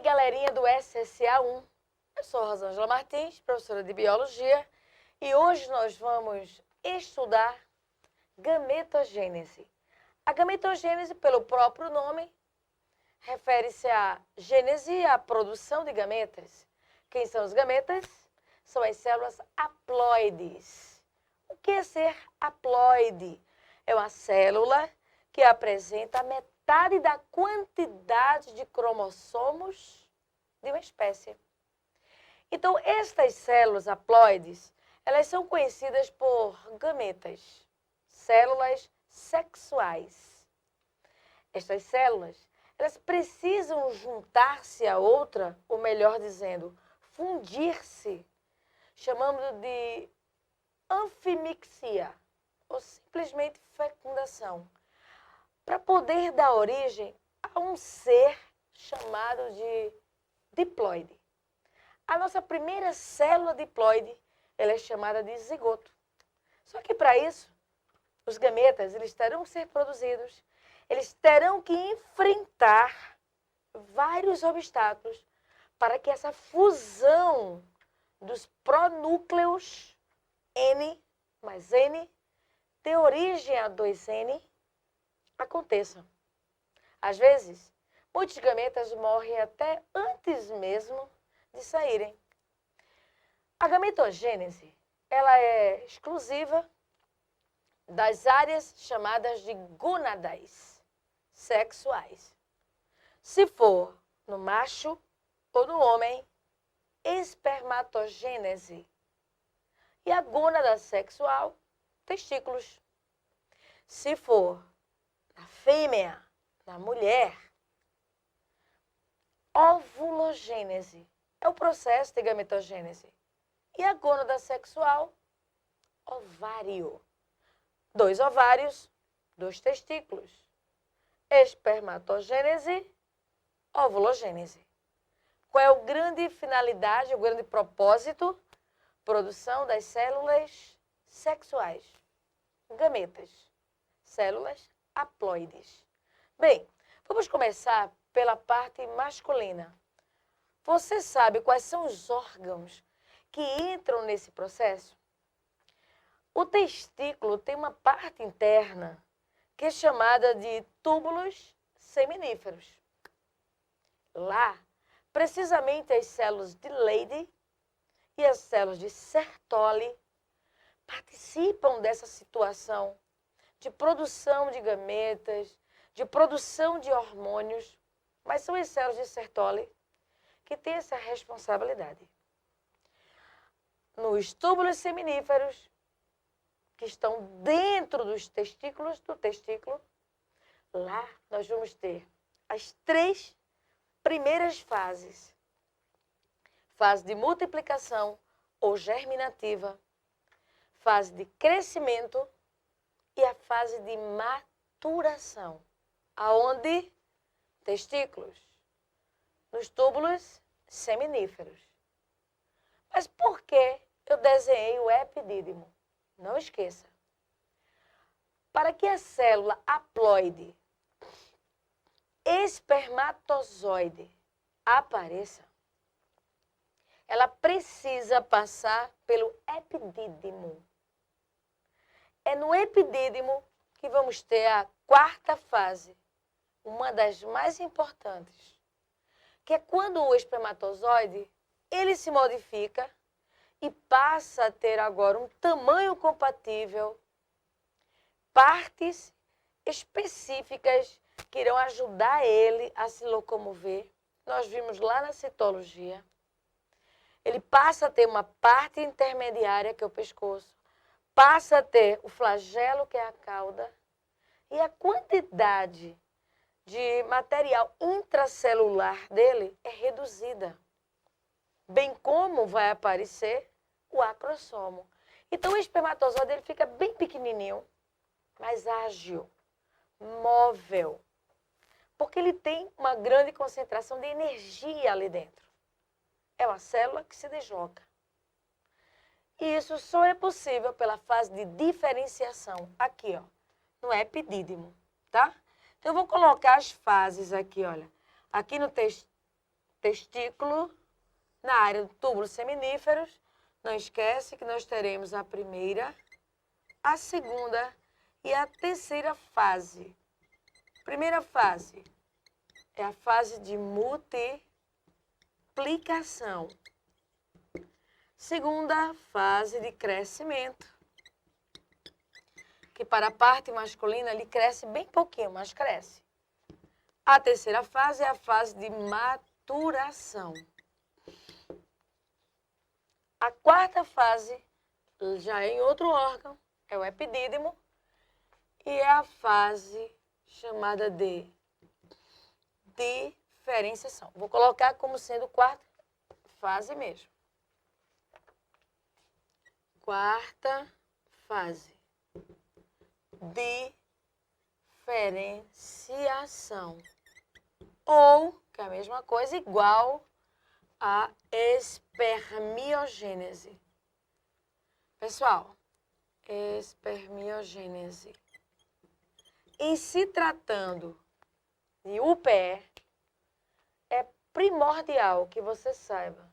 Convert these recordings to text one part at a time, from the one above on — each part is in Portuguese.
galerinha do SSA1, eu sou Rosângela Martins, professora de Biologia, e hoje nós vamos estudar gametogênese. A gametogênese, pelo próprio nome, refere-se à gênese, à produção de gametas. Quem são os gametas? São as células haploides. O que é ser haploide? É uma célula que apresenta a metade da quantidade de cromossomos de uma espécie. Então, estas células haploides, elas são conhecidas por gametas, células sexuais. Estas células, elas precisam juntar-se a outra, ou melhor dizendo, fundir-se, chamamos de anfimixia, ou simplesmente fecundação, para poder dar origem a um ser chamado de diploide. A nossa primeira célula diploide, ela é chamada de zigoto. Só que para isso, os gametas, eles terão que ser produzidos, eles terão que enfrentar vários obstáculos para que essa fusão dos pronúcleos N mais N dê origem a 2N aconteça. Às vezes, muitos gametas morrem até antes mesmo de saírem. A gametogênese, ela é exclusiva das áreas chamadas de gônadas sexuais. Se for no macho ou no homem, espermatogênese. E a gônada sexual, testículos. Se for na fêmea, na mulher, ovulogênese. É o processo de gametogênese. E a gônada sexual, ovário. 2 ovários, 2 testículos. Espermatogênese, ovulogênese. Qual é a grande finalidade, o grande propósito? Produção das células sexuais. Gametas. Células haploides. Bem, vamos começar pela parte masculina. Você sabe quais são os órgãos que entram nesse processo? O testículo tem uma parte interna que é chamada de túbulos seminíferos. Lá, precisamente as células de Leydig e as células de Sertoli participam dessa situação de produção de gametas, de produção de hormônios, mas são as células de Sertoli que têm essa responsabilidade. Nos túbulos seminíferos, que estão dentro dos testículos do testículo, lá nós vamos ter as 3 primeiras fases. Fase de multiplicação ou germinativa, fase de crescimento e a fase de maturação. Aonde? Testículos. Nos túbulos seminíferos. Mas por que eu desenhei o epidídimo? Não esqueça. Para que a célula haploide, espermatozoide, apareça, ela precisa passar pelo epidídimo. É no epidídimo que vamos ter a 4ª fase, uma das mais importantes, que é quando o espermatozoide, ele se modifica e passa a ter agora um tamanho compatível, partes específicas que irão ajudar ele a se locomover. Nós vimos lá na citologia. Ele passa a ter uma parte intermediária, que é o pescoço, passa a ter o flagelo, que é a cauda, e a quantidade de material intracelular dele é reduzida, bem como vai aparecer o acrossomo. Então, o espermatozoide ele fica bem pequenininho, mas ágil, móvel, porque ele tem uma grande concentração de energia ali dentro. É uma célula que se desloca. E isso só é possível pela fase de diferenciação, aqui, ó, no epidídimo, tá? Então, eu vou colocar as fases aqui, olha. Aqui no testículo, na área do túbulo seminíferos. Não esquece que nós teremos a primeira, a segunda e a terceira fase. Primeira fase é a fase de multiplicação. Segunda fase de crescimento, que para a parte masculina ele cresce bem pouquinho, mas cresce. A terceira fase é a fase de maturação. A quarta fase já é em outro órgão, é o epidídimo, e é a fase chamada de diferenciação. Vou colocar como sendo quarta fase mesmo. Quarta fase. Diferenciação. Ou, que é a mesma coisa, igual a espermiogênese. Pessoal, espermiogênese. Em se tratando de UPE, é primordial que você saiba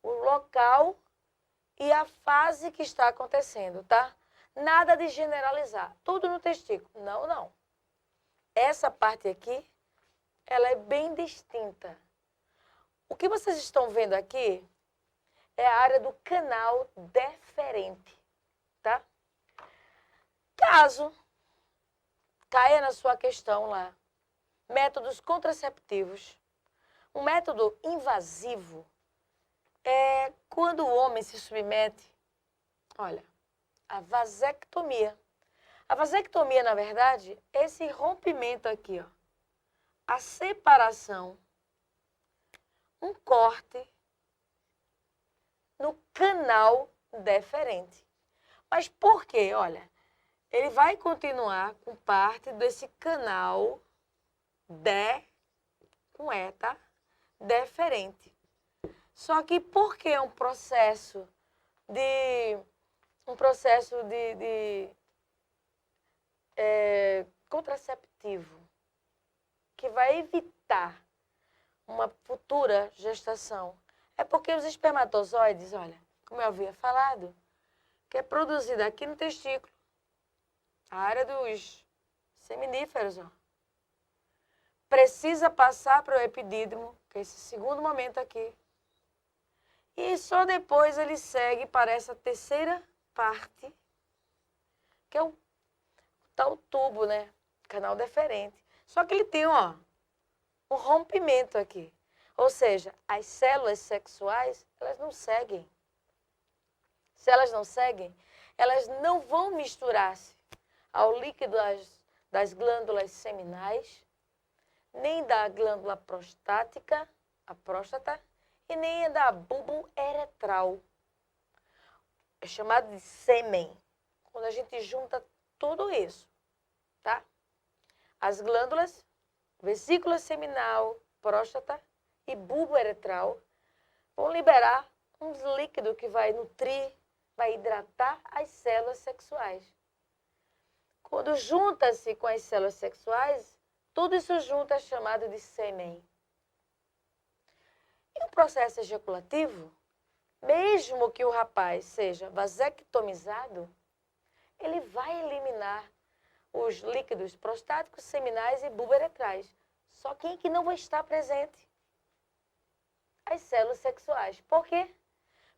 o local e a fase que está acontecendo, tá? Nada de generalizar, tudo no testículo. Não, não. Essa parte aqui, ela é bem distinta. O que vocês estão vendo aqui é a área do canal deferente, tá? Caso caia na sua questão lá, métodos contraceptivos, um método invasivo é quando o homem se submete, olha, a vasectomia. A vasectomia, na verdade, é esse rompimento aqui, ó. A separação, um corte no canal deferente. Mas por quê? Olha, ele vai continuar com parte desse canal com E, tá? Deferente. Só que por que um processo contraceptivo que vai evitar uma futura gestação? É porque os espermatozoides, olha, como eu havia falado, que é produzido aqui no testículo, a área dos seminíferos, ó, precisa passar para o epidídimo, que é esse segundo momento aqui. E só depois ele segue para essa terceira parte, que é o tal tubo, né? Canal deferente. Só que ele tem, ó, um rompimento aqui. Ou seja, as células sexuais, elas não seguem. Se elas não seguem, elas não vão misturar-se ao líquido das glândulas seminais, nem da glândula prostática, a próstata, e nem da bulbo eretral. É chamado de sêmen. Quando a gente junta tudo isso, tá? As glândulas, vesícula seminal, próstata e bulbo eretral vão liberar um líquido que vai nutrir, vai hidratar as células sexuais. Quando junta-se com as células sexuais, tudo isso junto é chamado de sêmen. E o processo ejaculativo, mesmo que o rapaz seja vasectomizado, ele vai eliminar os líquidos prostáticos, seminais e bulboretrais. Só quem que não vai estar presente? As células sexuais. Por quê?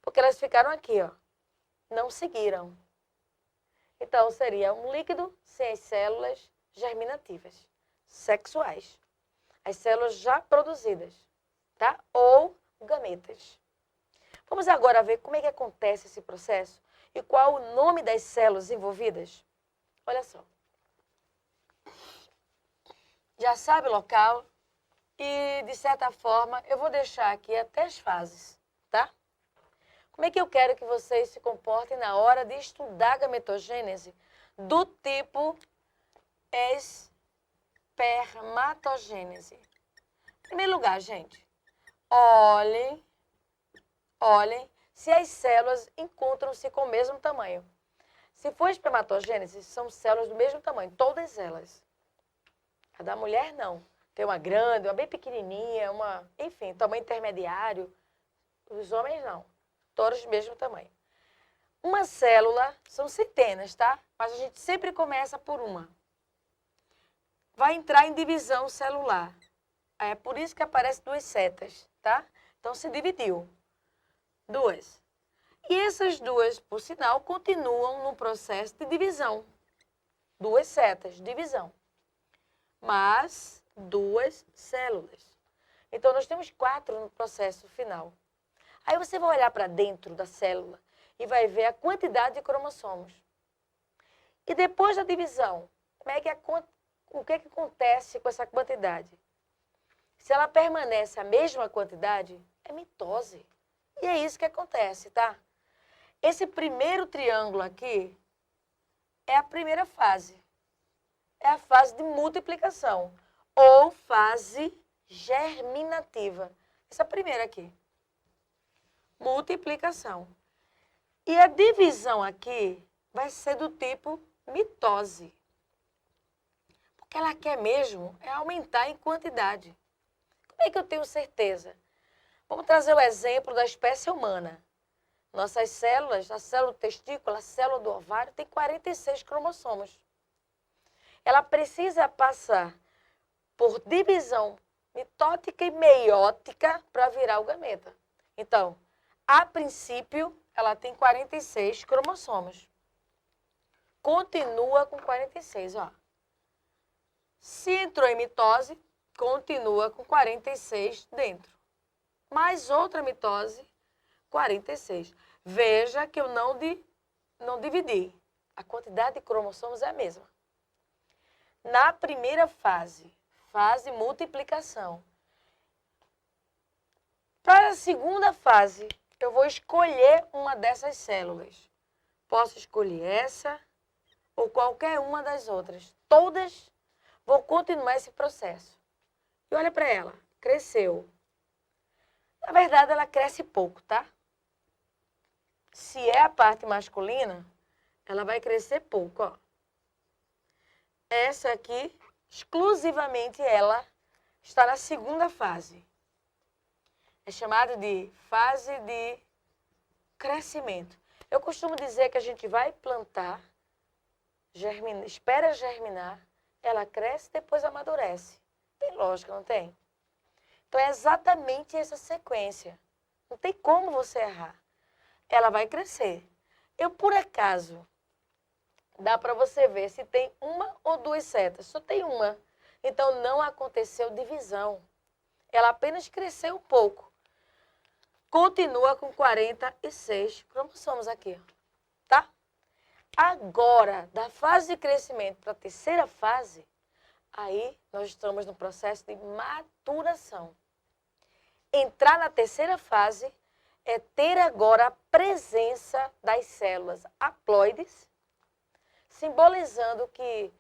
Porque elas ficaram aqui, ó. Não seguiram. Então, seria um líquido sem as células germinativas, sexuais. As células já produzidas, tá? Ou gametas. Vamos agora ver como é que acontece esse processo e qual o nome das células envolvidas. Olha só. Já sabe o local e, de certa forma, eu vou deixar aqui até as fases, tá? Como é que eu quero que vocês se comportem na hora de estudar a gametogênese do tipo espermatogênese? Em primeiro lugar, gente, olhem se as células encontram-se com o mesmo tamanho. Se for espermatogênese, são células do mesmo tamanho, todas elas. A da mulher, não. Tem uma grande, uma bem pequenininha, enfim, tamanho intermediário. Os homens não. Todos do mesmo tamanho. Uma célula, são centenas, tá? Mas a gente sempre começa por uma. Vai entrar em divisão celular. É por isso que aparecem duas setas, tá? Então, se dividiu. Duas. E essas duas, por sinal, continuam no processo de divisão. Duas setas, divisão. Mas duas células. Então, nós temos 4 no processo final. Aí você vai olhar para dentro da célula e vai ver a quantidade de cromossomos. E depois da divisão, o que acontece com essa quantidade? Se ela permanece a mesma quantidade, é mitose. E é isso que acontece, tá? Esse primeiro triângulo aqui é a primeira fase. É a fase de multiplicação ou fase germinativa. Essa primeira aqui. Multiplicação. E a divisão aqui vai ser do tipo mitose. Porque ela quer mesmo é aumentar em quantidade. Como é que eu tenho certeza? Vamos trazer o exemplo da espécie humana. Nossas células, a célula do testículo, a célula do ovário, tem 46 cromossomos. Ela precisa passar por divisão mitótica e meiótica para virar o gameta. Então, a princípio, ela tem 46 cromossomos. Continua com 46, ó. Se entrou em mitose, continua com 46 dentro. Mais outra mitose, 46. Veja que eu não dividi. A quantidade de cromossomos é a mesma. Na primeira fase, fase multiplicação. Para a segunda fase, eu vou escolher uma dessas células. Posso escolher essa ou qualquer uma das outras. Todas vão continuar esse processo. E olha para ela, cresceu. Na verdade, ela cresce pouco, tá? Se é a parte masculina, ela vai crescer pouco, ó. Essa aqui, exclusivamente ela, está na segunda fase. É chamada de fase de crescimento. Eu costumo dizer que a gente vai plantar, espera germinar, ela cresce, depois amadurece. Tem lógica, não tem? Então, é exatamente essa sequência. Não tem como você errar. Ela vai crescer. Por acaso, dá para você ver se tem uma ou duas setas. Só tem uma. Então, não aconteceu divisão. Ela apenas cresceu um pouco. Continua com 46 cromossomos aqui, tá? Agora, da fase de crescimento para a terceira fase, aí nós estamos no processo de maturação. Entrar na terceira fase é ter agora a presença das células haploides, simbolizando que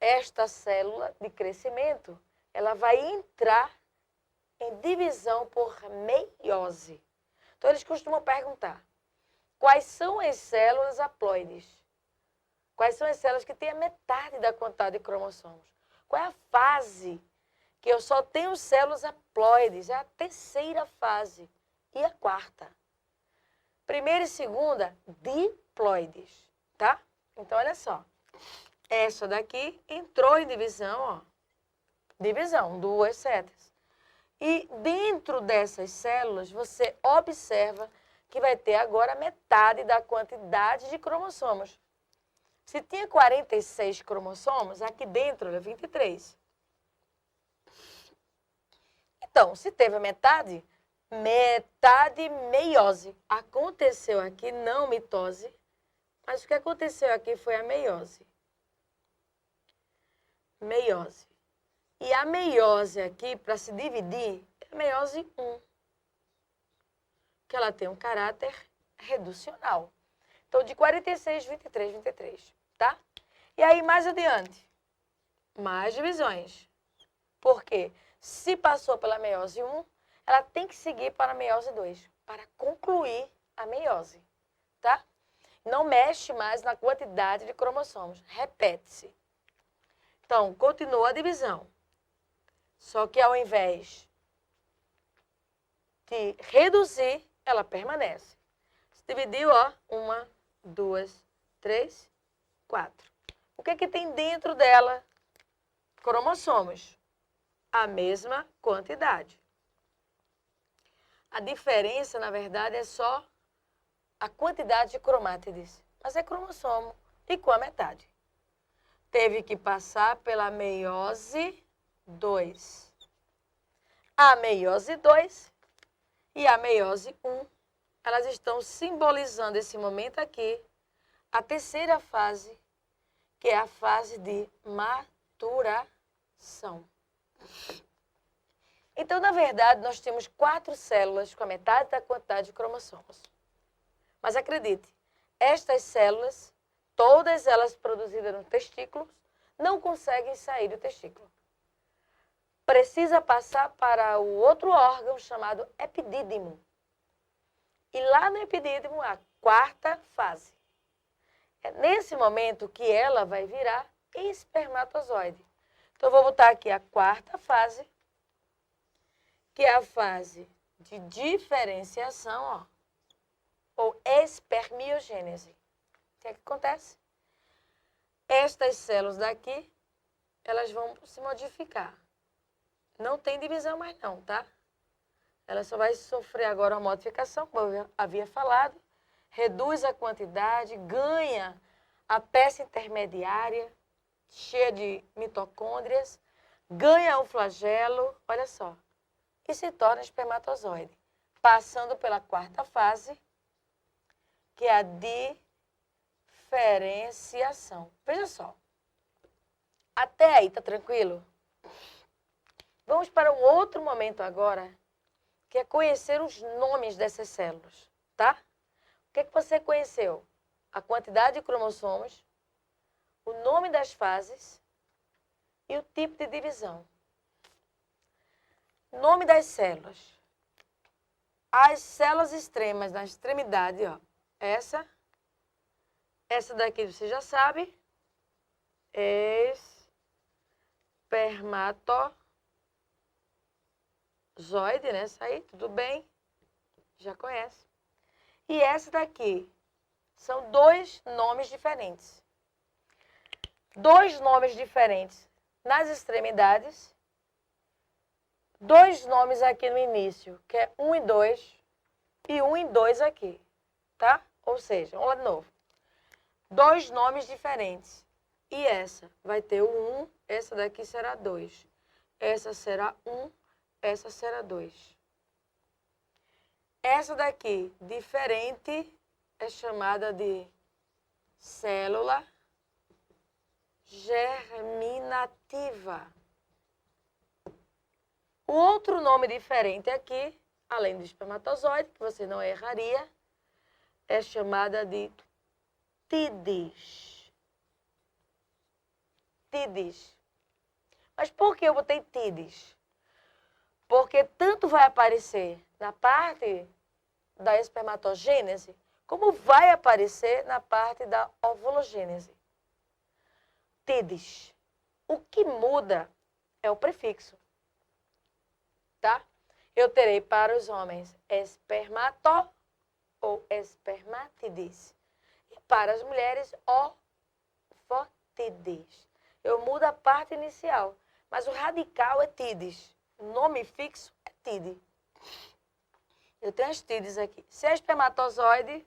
esta célula de crescimento, ela vai entrar em divisão por meiose. Então, eles costumam perguntar, quais são as células haploides? Quais são as células que têm a metade da quantidade de cromossomos? Qual é a fase que eu só tenho células haploides? É a terceira fase. E a quarta. Primeira e segunda, diploides, tá? Então, olha só. Essa daqui entrou em divisão, ó. Divisão, duas setas. E dentro dessas células, você observa que vai ter agora metade da quantidade de cromossomos. Se tinha 46 cromossomos, aqui dentro é 23. Então, se teve a metade meiose. Aconteceu aqui, não mitose, mas o que aconteceu aqui foi a meiose. Meiose. E a meiose aqui, para se dividir, é a meiose 1. Que ela tem um caráter reducional. Então, de 46, 23, 23, tá? E aí, mais adiante, mais divisões. Por quê? Se passou pela meiose 1, ela tem que seguir para a meiose 2, para concluir a meiose, tá? Não mexe mais na quantidade de cromossomos, repete-se. Então, continua a divisão. Só que ao invés de reduzir, ela permanece. Se dividiu, ó, 1, 2, 3, 4. O que é que tem dentro dela? Cromossomos. A mesma quantidade. A diferença, na verdade, é só a quantidade de cromátides. Mas é cromossomo e com a metade. Teve que passar pela meiose 2. A meiose 2 e a meiose 1, elas estão simbolizando esse momento aqui, a terceira fase, que é a fase de maturação. Então, na verdade, nós temos 4 células com a metade da quantidade de cromossomos. Mas acredite, estas células, todas elas produzidas no testículo, não conseguem sair do testículo. Precisa passar para o outro órgão chamado epidídimo. E lá no epidídimo, a 4ª fase. É nesse momento que ela vai virar espermatozoide. Então, eu vou botar aqui a 4ª fase, que é a fase de diferenciação, ó, ou espermiogênese. O que é que acontece? Estas células daqui, elas vão se modificar. Não tem divisão mais não, tá? Ela só vai sofrer agora uma modificação, como eu havia falado, reduz a quantidade, ganha a peça intermediária, cheia de mitocôndrias, ganha o flagelo, olha só, e se torna espermatozoide, passando pela 4ª fase, que é a diferenciação. Veja só, até aí tá tranquilo? Vamos para um outro momento agora, que é conhecer os nomes dessas células, tá? O que é que você conheceu? A quantidade de cromossomos, o nome das fases e o tipo de divisão. Nome das células. As células extremas, na extremidade, ó. Essa daqui você já sabe. Espermatozoide, né? Essa aí, tudo bem? Já conhece. E essa daqui são 2 nomes diferentes. 2 nomes diferentes nas extremidades. 2 nomes aqui no início, que é 1 e 2, e 1 e 2 aqui, tá? Ou seja, vamos lá de novo. 2 nomes diferentes. E essa vai ter o 1, essa daqui será 2. Essa será 1, essa será 2. Essa daqui, diferente, é chamada de célula germinativa. O outro nome diferente aqui, além do espermatozoide, que você não erraria, é chamada de TIDES. TIDES. Mas por que eu botei TIDES? Porque tanto vai aparecer na parte da espermatogênese, como vai aparecer na parte da ovulogênese. TIDES. O que muda é o prefixo. Tá? Eu terei para os homens espermato ou espermátides. E para as mulheres, ovotides. Eu mudo a parte inicial, mas o radical é tides. O nome fixo é tide. Eu tenho as tides aqui. Se é espermatozoide,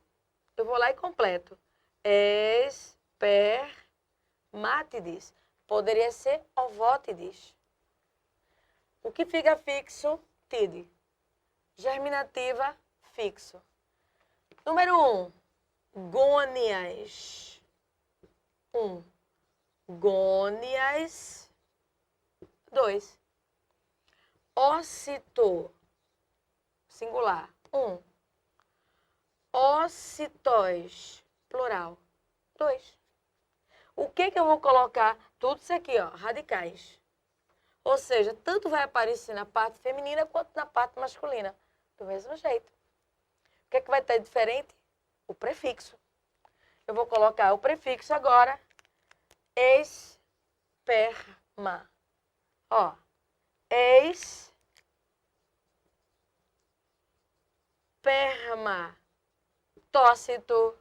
eu vou lá e completo. Espermátides. Poderia ser ovotides. O que fica fixo, tide. Germinativa, fixo. Número 1, gônias. 1. Gônias. 2. Ócito. Singular. 1. Ócitos. Plural. 2. O que eu vou colocar? Tudo isso aqui, ó, radicais. Ou seja, tanto vai aparecer na parte feminina quanto na parte masculina. Do mesmo jeito. O que vai estar diferente? O prefixo. Eu vou colocar o prefixo agora. Esperma. Ó. espermatócito,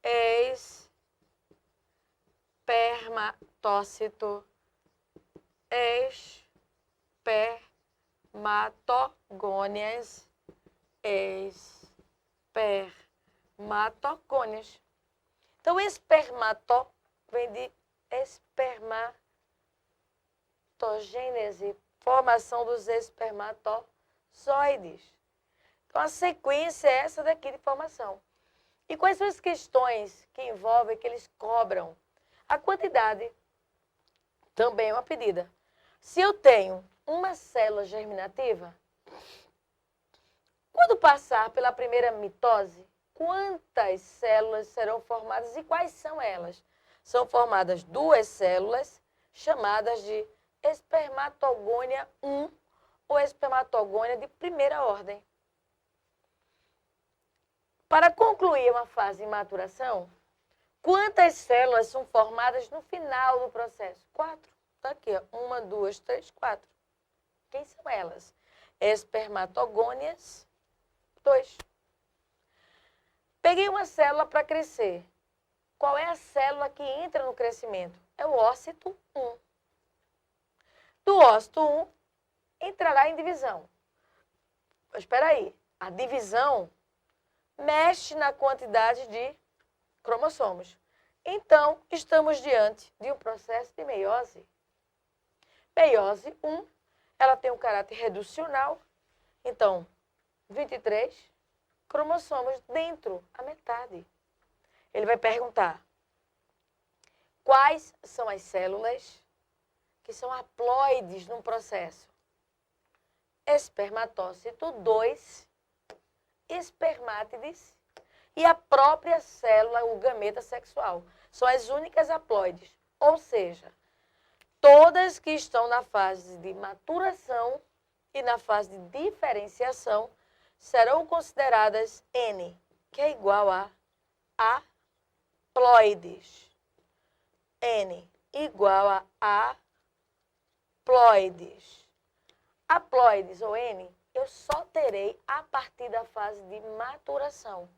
espermatócito, espermatogônias, espermatogônias. Então, espermató vem de espermatogênese, formação dos espermatozoides. Então, a sequência é essa daqui de formação. E quais são as questões que envolvem, que eles cobram? A quantidade também é uma pedida. Se eu tenho uma célula germinativa, quando passar pela primeira mitose, quantas células serão formadas e quais são elas? São formadas 2 células chamadas de espermatogônia 1 ou espermatogônia de primeira ordem. Para concluir uma fase de maturação, quantas células são formadas no final do processo? 4. Está aqui, ó. 1, 2, 3, 4. Quem são elas? Espermatogônias 2. Peguei uma célula para crescer. Qual é a célula que entra no crescimento? É o ócito 1. Do ócito 1, entrará em divisão. Mas espera aí, a divisão mexe na quantidade de cromossomos. Então, estamos diante de um processo de meiose. Meiose 1, ela tem um caráter reducional. Então, 23 cromossomos dentro, a metade. Ele vai perguntar quais são as células que são haploides num processo. Espermatócito 2, espermátides e a própria célula, o gameta sexual. São as únicas haploides, ou seja, todas que estão na fase de maturação e na fase de diferenciação serão consideradas N, que é igual a haploides. N igual a haploides. Haploides ou N eu só terei a partir da fase de maturação.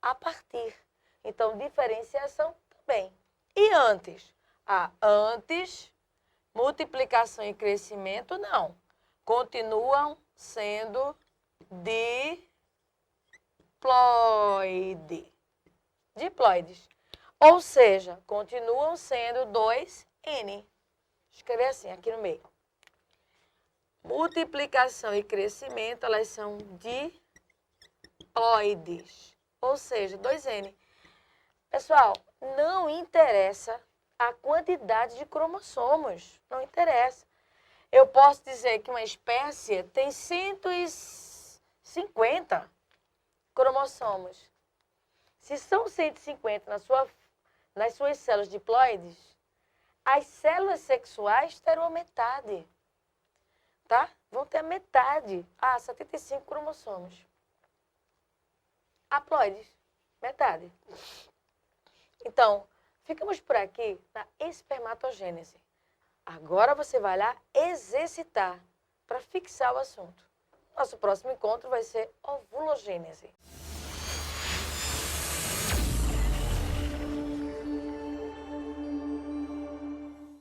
A partir. Então, diferenciação também. E antes? Antes, multiplicação e crescimento, não. Continuam sendo diploides. Ou seja, continuam sendo 2N. Vou escrever assim, aqui no meio. Multiplicação e crescimento, elas são diploides, ou seja, 2N. Pessoal, não interessa a quantidade de cromossomos, não interessa. Eu posso dizer que uma espécie tem 150 cromossomos. Se são 150 nas suas células diploides, as células sexuais terão a metade. Tá? Vão ter a metade. 75 cromossomos. Haploides, metade. Então, ficamos por aqui na espermatogênese. Agora você vai lá exercitar para fixar o assunto. Nosso próximo encontro vai ser ovulogênese.